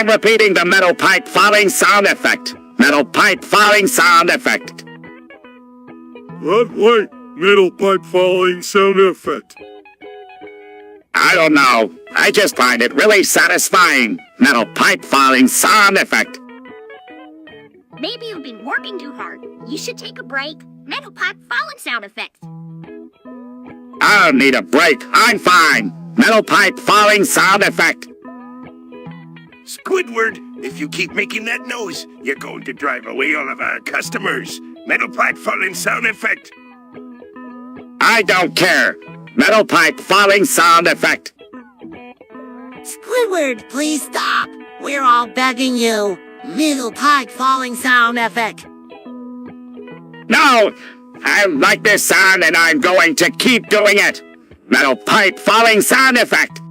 I'm repeating the metal pipe falling sound effect. Metal pipe falling sound effect. What? Wait, metal pipe falling sound effect. I don't know. I just find it really satisfying. Metal pipe falling sound effect. Maybe you've been working too hard. You should take a break. Metal pipe falling sound effects. I don't need a break. I'm fine. Metal pipe falling sound effect. Squidward, if you keep making that noise, you're going to drive away all of our customers. Metal pipe falling sound effect. I don't care. Metal pipe falling sound effect. Squidward, please stop. We're all begging you. Metal pipe falling sound effect. No! I like this sound and I'm going to keep doing it. Metal pipe falling sound effect.